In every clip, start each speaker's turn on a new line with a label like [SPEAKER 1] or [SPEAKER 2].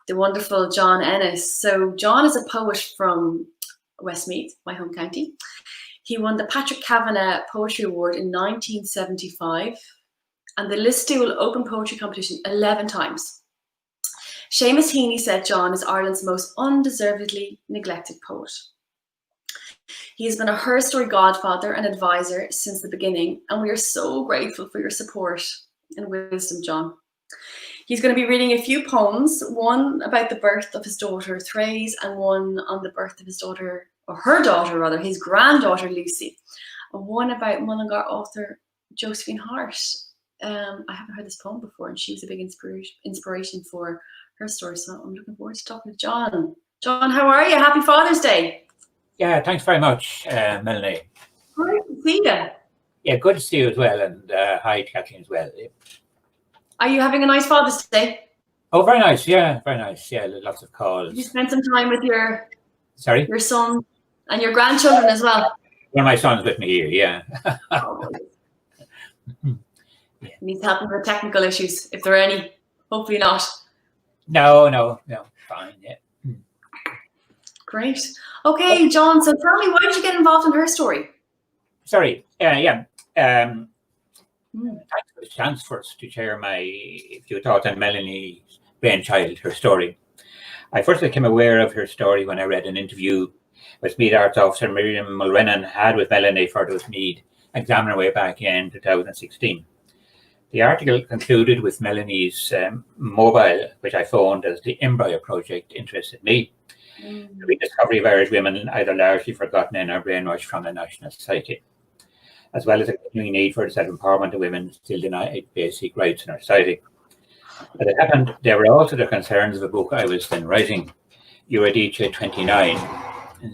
[SPEAKER 1] the wonderful John Ennis. So John is a poet from Westmeath, my home county. He won the Patrick Kavanagh Poetry Award in 1975 and the Listowel Open Poetry Competition 11 times. Seamus Heaney said John is Ireland's most undeservedly neglected poet. He has been a Her Story godfather and advisor since the beginning, and we are so grateful for your support and wisdom, John. He's going to be reading a few poems, one about the birth of his daughter, Therese, and one on the birth of his daughter, or her daughter rather, his granddaughter, Lucy, and one about Mullingar author Josephine Hart. I haven't heard this poem before, and she was a big inspiration for Her Story, so I'm looking forward to talking to John. John, how are you? Happy Father's Day.
[SPEAKER 2] Yeah, thanks very much, Melanie.
[SPEAKER 1] Great to see you.
[SPEAKER 2] Yeah, good to see you as well, and hi, Kathleen as well.
[SPEAKER 1] Are you having a nice Father's Day?
[SPEAKER 2] Oh, very nice. Yeah, very nice. Yeah, lots of calls.
[SPEAKER 1] You spent some time with your son and your grandchildren as well.
[SPEAKER 2] One of my sons with me here. Yeah.
[SPEAKER 1] Needs help with technical issues, if there are any. Hopefully not.
[SPEAKER 2] No, fine. Yeah.
[SPEAKER 1] Great. Okay, John. So tell me, why did you get involved in Her Story?
[SPEAKER 2] Sorry. Yeah. Thanks for the chance first to share my few thoughts on Melanie's brainchild, Her Story. I first became aware of Her Story when I read an interview Westmeath Arts Officer Miriam Mulrennan had with Melanie for the Westmeath Examiner way back in 2016. The article concluded with Melanie's mobile, which I phoned as the Embryo Project, interested me. The rediscovery of Irish women either largely forgotten in or brainwashed from the national society, as well as a continuing need for the self-empowerment of women still denied basic rights in our society. As it happened, there were also the concerns of a book I was then writing, Eurydice 29,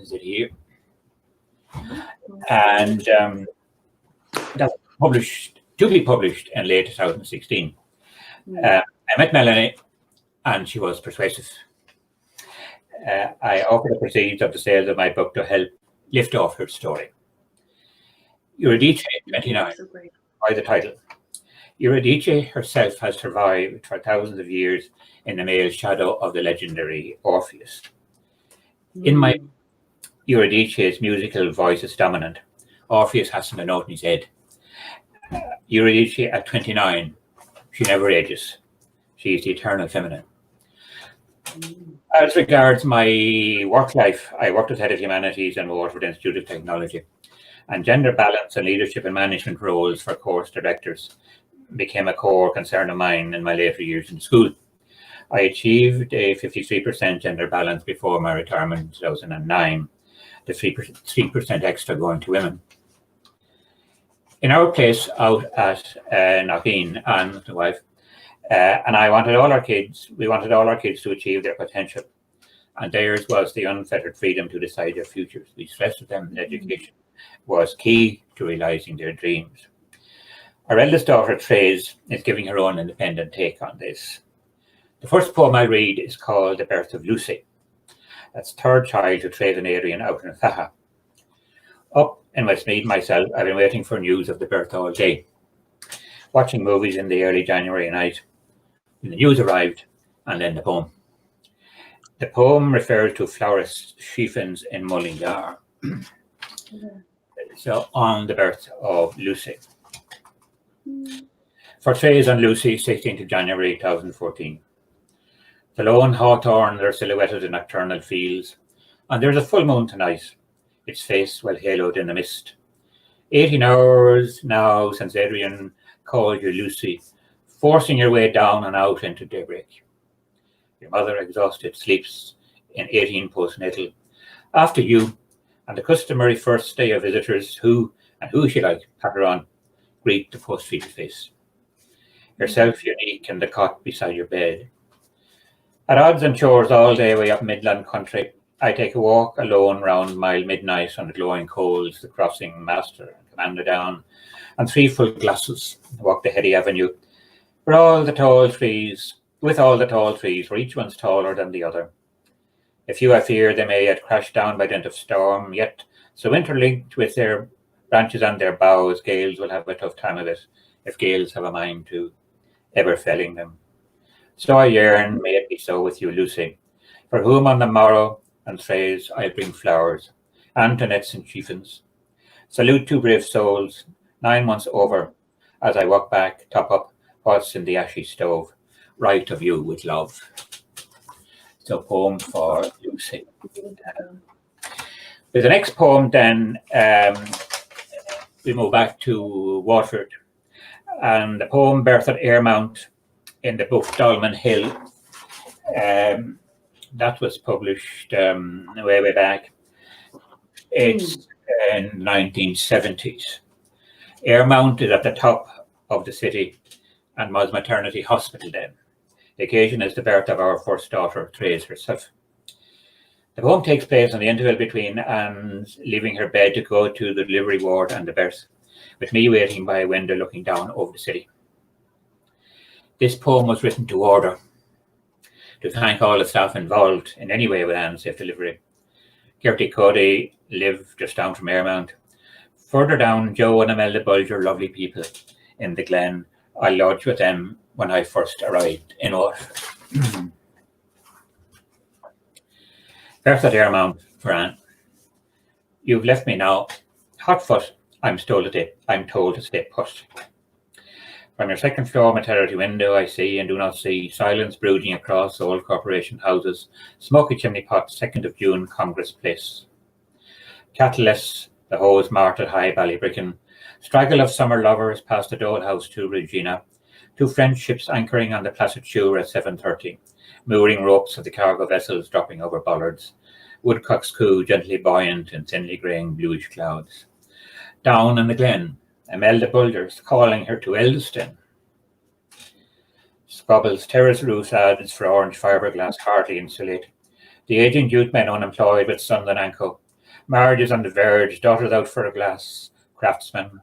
[SPEAKER 2] is it here? And that was to be published in late 2016. I met Melanie and she was persuasive. I offered the proceeds of the sales of my book to help lift off Her Story. Eurydice 29, by the title. Eurydice herself has survived for thousands of years in the male shadow of the legendary Orpheus. In my Eurydice's musical voice is dominant. Orpheus hasn't a note in his head. Eurydice at 29, she never ages. She is the eternal feminine. As regards my work life, I worked as Head of Humanities and Waterford Institute of Technology, and gender balance and leadership and management roles for course directors became a core concern of mine in my later years in school. I achieved a 53% gender balance before my retirement in 2009, the 3% extra going to women. In our place out at Knockeen, Anne, my wife, and I wanted all our kids, we wanted all our kids to achieve their potential. And theirs was the unfettered freedom to decide their futures. We stressed to them that education was key to realizing their dreams. Our eldest daughter, Therese, is giving her own independent take on this. The first poem I read is called The Birth of Lucy. That's third child to Therese and Adrian out in Thaha. Up in Westmeath myself, I've been waiting for news of the birth all day. Watching movies in the early January night. When the news arrived, and then the poem. The poem refers to florist chiffons in Mullingar. So, on the birth of Lucy. For Therese and Lucy, 16th of January 2014. The lone hawthorns are silhouetted in nocturnal fields, and there's a full moon tonight, its face well haloed in the mist. 18 hours now since Adrian called you Lucy, forcing your way down and out into daybreak. Your mother, exhausted, sleeps in 18 postnatal. After you, and the customary first day of visitors who she like, pat her on, greet the post-fetal face. Yourself unique in the cot beside your bed. At odds and chores all day way up Midland country, I take a walk alone round mile midnight on the glowing coals, the crossing master and commander down, and 3 full glasses, walk the heady avenue, with all the tall trees, for each one's taller than the other. A few I fear they may yet crash down by dint of storm, yet so interlinked with their branches and their boughs, gales will have a tough time of it, if gales have a mind to, ever felling them. So I yearn, may it be so with you, Lucy, for whom on the morrow and Therese I bring flowers, Antoinettes and chieffins. Salute two brave souls, 9 months over, as I walk back, top up what's in the ashy stove, write of you with love. So poem for Lucy. With the next poem then, we move back to Waterford, and the poem Birth at Airmount in the book Dolman Hill. That was published way back. It's in 1970s. Airmount is at the top of the city and was maternity hospital then. The occasion is the birth of our first daughter, Therese herself. The poem takes place on the interval between Anne's leaving her bed to go to the delivery ward and the birth, with me waiting by a window looking down over the city. This poem was written to order, to thank all the staff involved in any way with Anne's safe delivery. Gertie Cody lived just down from Airmount. Further down, Joe and Imelda Bulger, lovely people in the Glen. I lodged with them when I first arrived in Waterford. Birth at Airmount for Anne. You've left me now. Hot foot, I'm told to stay put. From your second floor maternity window, I see and do not see silence brooding across old corporation houses, smoky chimney pot, 2nd of June, Congress Place. Cattleless, the hose marked at High Ballybricken, straggle of summer lovers past the Dole House to Regina, 2 French ships anchoring on the Placid Shore at 7:30, mooring ropes of the cargo vessels dropping over bollards, woodcocks coo gently buoyant in thinly greying bluish clouds. Down in the Glen, Imelda Bulger's calling her to Eldeston. Squabbles terrace roofs ads for orange fiberglass hardly insulate. The aging youth men unemployed with Sunderland and Co. Marriages on the verge, daughters out for a glass, craftsmen,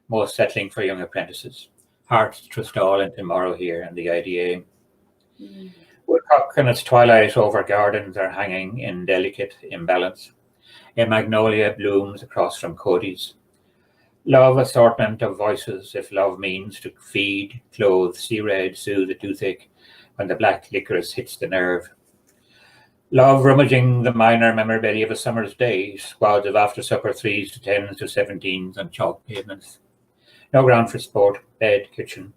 [SPEAKER 2] most settling for young apprentices. Hearts trust all in tomorrow here and the IDA. Woodcock and its twilight over gardens are hanging in delicate imbalance. A magnolia blooms across from Cody's. Love assortment of voices, if love means to feed, clothe, see red, soothe the toothache when the black licorice hits the nerve. Love rummaging the minor memorabilia of a summer's day, squads of after-supper 3s to 10s to 17s on chalk pavements. No ground for sport, bed, kitchen.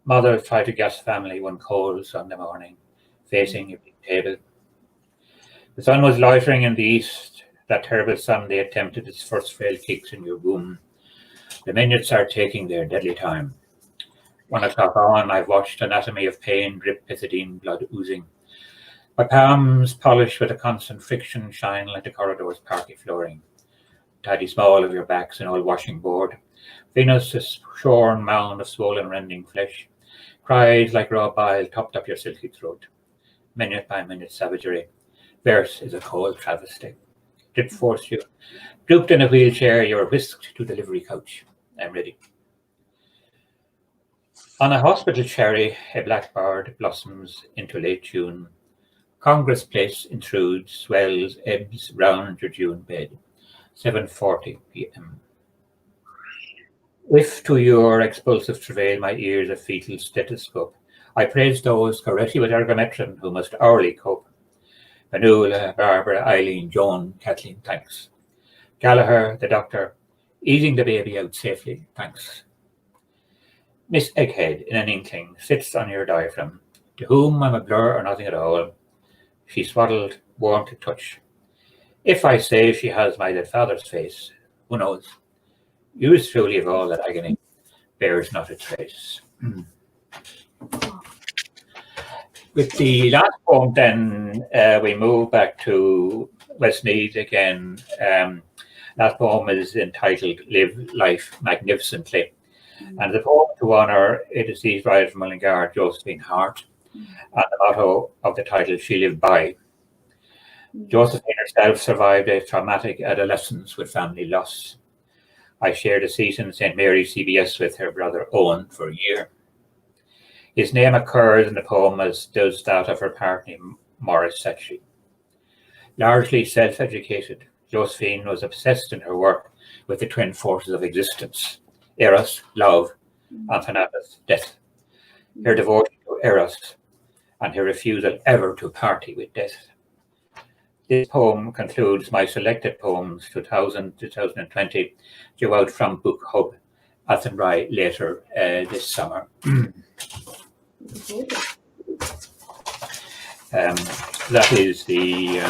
[SPEAKER 2] Mother tried to gas family one cold Sunday morning, facing a big table. The sun was loitering in the east. That terrible Sunday attempted its first frail kicks in your womb. The minutes are taking their deadly time. 1 o'clock on, I've watched anatomy of pain, drip pethidine, blood oozing. My palms, polished with a constant friction, shine like the corridor's parquet flooring. Tidy small of your back's an old washing board. Venus, a shorn mound of swollen rending flesh. Cries like raw bile topped up your silky throat. Minute by minute savagery. Verse is a cold travesty. Did force you. Drooped in a wheelchair, you were whisked to the delivery couch. I'm ready. On a hospital cherry, a blackbird blossoms into late June. Congress Place intrudes, swells, ebbs round your June bed. 7:40 p.m. If to your expulsive travail my ears a fetal stethoscope, I praise those correctly with ergometron who must hourly cope. Vanula, Barbara, Eileen, Joan, Kathleen, thanks. Gallagher, the doctor, easing the baby out safely, thanks. Miss Egghead, in an inkling, sits on your diaphragm, to whom I'm a blur or nothing at all. She swaddled, warm to touch. If I say she has my dead father's face, who knows? Yours truly of all that agony bears not a trace. With the last poem then, we move back to Westmeath again. Last poem is entitled Live Life Magnificently. And the poem to honour a deceased writer from Mullingar, Josephine Hart. And the motto of the title, She Lived By. Josephine herself survived a traumatic adolescence with family loss. I shared a seat in St. Mary's CBS with her brother Owen for a year. His name occurs in the poem as does that of her partner, Maurice Satchley. Largely self-educated, Josephine was obsessed in her work with the twin forces of existence, Eros, love, and Thanatos, death. Her devotion to Eros and her refusal ever to party with death. This poem concludes my selected poems 2000-2020, due out from Book Hub Athenry later this summer. That is the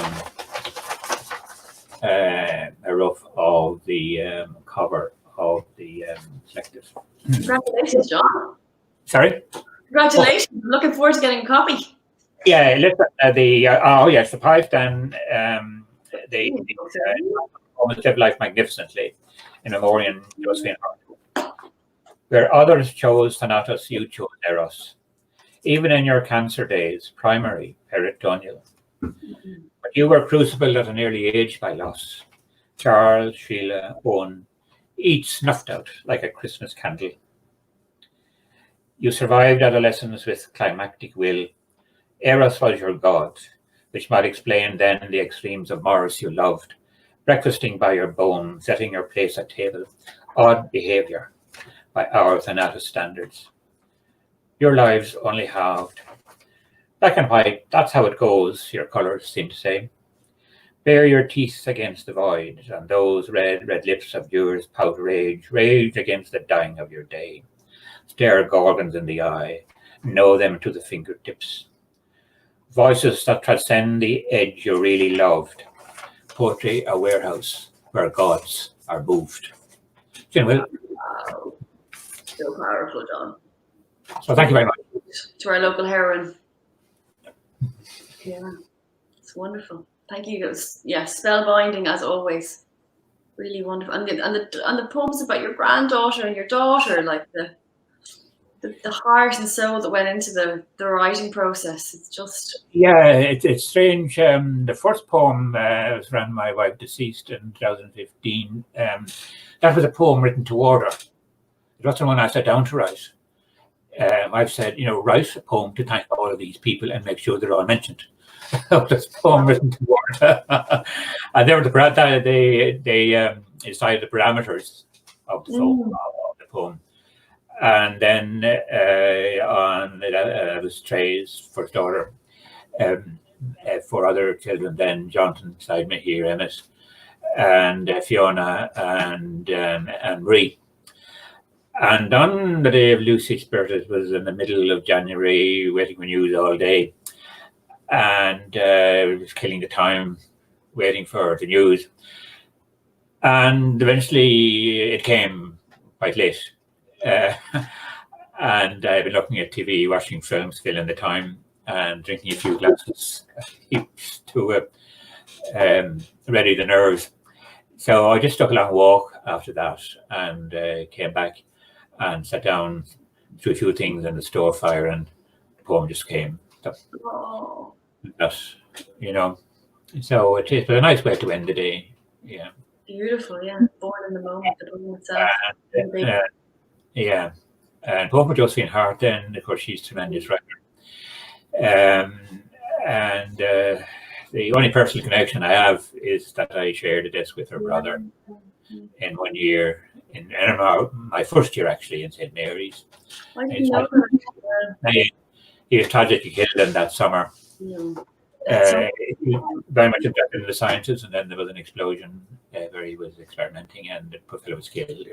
[SPEAKER 2] a rough of the cover of the selected.
[SPEAKER 1] Congratulations, John.
[SPEAKER 2] Sorry?
[SPEAKER 1] Congratulations. I'm looking forward to getting a copy.
[SPEAKER 2] Yeah, listen, oh yes, the pipe and the almost live life magnificently in memoriam Josephine Hart. Where others chose Thanatos, you chose Eros. Even in your cancer days, primary, peritoneal. But you were crucibled at an early age by loss. Charles, Sheila, Owen, each snuffed out like a Christmas candle. You survived adolescence with climactic will. Eros was your god, which might explain then the extremes of Morris you loved, breakfasting by your bone, setting your place at table, odd behaviour by our Thanatos standards. Your lives only halved. Black and white, that's how it goes, your colours seem to say. Bare your teeth against the void, and those red lips of yours pout rage against the dying of your day. Stare gorgons in the eye, know them to the fingertips. Voices that transcend the edge you really loved. Poetry, a warehouse where gods are moved. Wow.
[SPEAKER 1] So powerful, John.
[SPEAKER 2] So thank you very much.
[SPEAKER 1] To our local heroine. Yeah, it's wonderful. Thank you. It was, yeah, spellbinding as always. Really wonderful. And the poems about your granddaughter and your daughter, like the heart and soul that went into the writing process. It's just... Yeah,
[SPEAKER 2] it's strange. The first poem was around my wife deceased in 2015. That was a poem written to order. It wasn't one I sat down to write. I've said, write a poem to thank all of these people and make sure they're all mentioned. This poem written to order. And they were they decided the parameters of the poem. And then on was Therese, first daughter, 4 other children, then Jonathan beside me here, Ennis, and Fiona and Marie. And on the day of Lucy's birthday, it was in the middle of January, waiting for news all day. And it was killing the time, waiting for the news. And eventually it came quite late. And I've been looking at TV, watching films, filling the time, and drinking a few glasses to ready the nerves. So I just took a long walk after that and came back and sat down to a few things in the store fire, and the poem just came. So, that's, so it is a nice way to end the day. Yeah.
[SPEAKER 1] Beautiful, yeah. Born in the moment, the poem itself.
[SPEAKER 2] Yeah. And poem for Josephine Hart, then, of course, she's a tremendous writer. And the only personal connection I have is that I shared a desk with her brother in one year, in my first year actually in St. Mary's. He was tragically killed in that summer. Very much interested in the sciences, and then there was an explosion where he was experimenting, and the poor fellow was killed.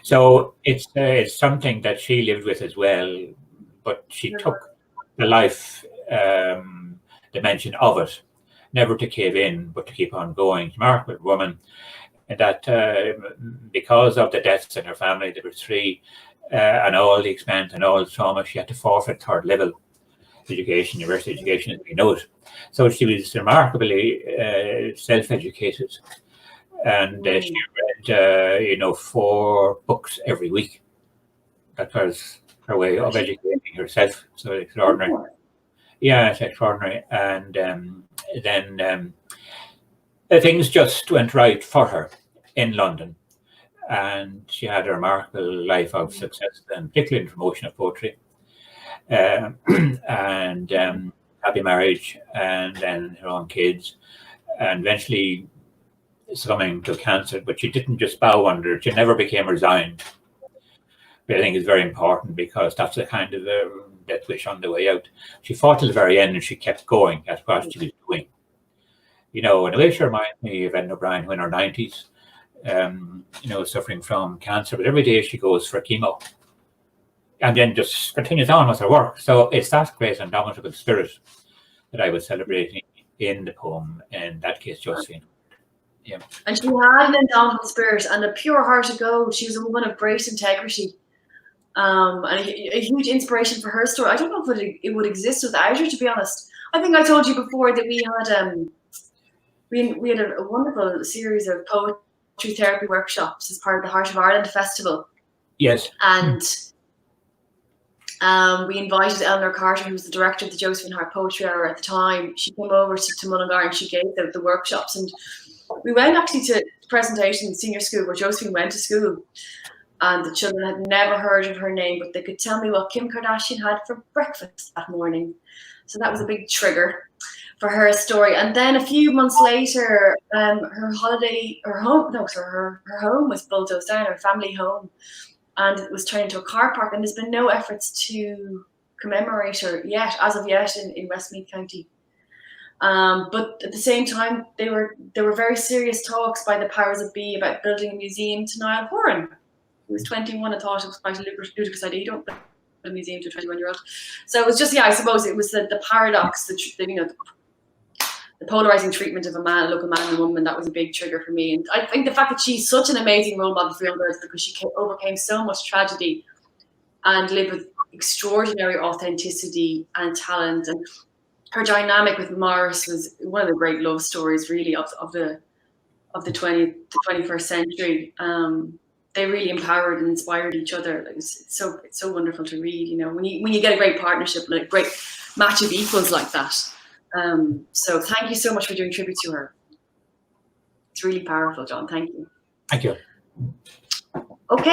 [SPEAKER 2] So it's something that she lived with as well, but she took the life dimension of it, never to cave in, but to keep on going. Remarkable woman, and that because of the deaths in her family, there were 3, and all the expense and all the trauma, she had to forfeit 3rd level education, university education as we know it. So she was remarkably self-educated, and she read 4 books every week. That was her way of educating herself. So extraordinary. Yeah, it's extraordinary. And then things just went right for her in London, and she had a remarkable life of success, and particularly in promotion of poetry, and happy marriage, and then her own kids, and eventually succumbing to cancer. But she didn't just bow under it. She never became resigned. But I think it's very important, because that's the kind of death wish on the way out. She fought till the very end, and she kept going at what she was doing. You know, in a way, she reminds me of Ellen O'Brien, who in her 90s, you know, suffering from cancer, but every day she goes for chemo and then just continues on with her work. So it's that great indomitable spirit that I was celebrating in the poem, in that case, Josephine. Yeah.
[SPEAKER 1] And she had an indomitable spirit and a pure heart of gold. She was a woman of great integrity, and a huge inspiration for her story. I don't know if it would exist without her, to be honest. I think I told you before that we had a wonderful series of poetry therapy workshops as part of the Heart of Ireland Festival.
[SPEAKER 2] Yes.
[SPEAKER 1] And we invited Eleanor Carter, who was the director of the Josephine Hart Poetry Hour at the time. She came over to Mullingar and she gave the workshops. And we went actually to presentation in senior school where Josephine went to school. And the children had never heard of her name, but they could tell me what Kim Kardashian had for breakfast that morning. So that was a big trigger for her story. And then a few months later, her home was bulldozed down, her family home, and it was turned into a car park. And there's been no efforts to commemorate her yet, as of yet, in Westmeath County. But at the same time, there were very serious talks by the powers that be about building a museum to Niall Horan, who was 21 and thought it was quite a ludicrous idea. You don't build a museum to a 21-year-old. So it was just, I suppose it was the paradox, the polarizing treatment of a local man and a woman. That was a big trigger for me. And I think the fact that she's such an amazing role model for young girls, because she overcame so much tragedy and lived with extraordinary authenticity and talent. And her dynamic with Morris was one of the great love stories, really, of the 21st century. They really empowered and inspired each other. It's so wonderful to read. You know, when you get a great partnership, like a great match of equals like that. So thank you so much for doing tribute to her. It's really powerful, John. Thank you.
[SPEAKER 2] Thank you.